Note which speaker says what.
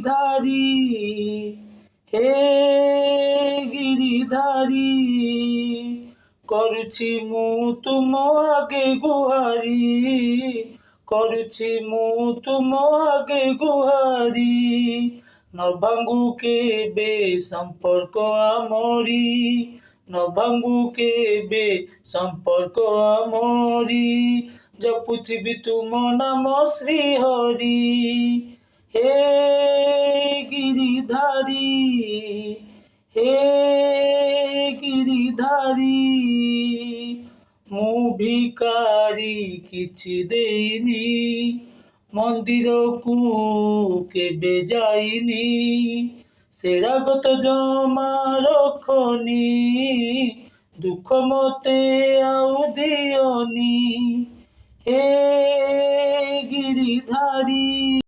Speaker 1: গিরিধারী, হে গিরিধারী, କରୁଛି ମୁଁ ତୁମ ଆଗେ ଗୁହାରି, କରୁଛି ମୁଁ ତୁମ ଆଗେ ଗୁହାରି। ନ ଭାଙ୍ଗୁ କେବେ ସମ୍ପର୍କ ଆମରି, ନ ଭାଙ୍ଗୁ କେବେ ସମ୍ପର୍କ ଆମରି। ଜପୁଥିବି ତୁମ ନାମ ଶ୍ରୀହରି, হে গিরিধারী, হে গিরিধারী। ମୁଁ ଭିକାରୀ କିଛି ଦେଇନି, ମନ୍ଦିରକୁ କେବେ ଯାଇନି, ସେରାଗତ ଜମା ରଖନି, ଦୁଃଖ ମତେ ଆଉ ଦିଅନି, হে গিরিধারী।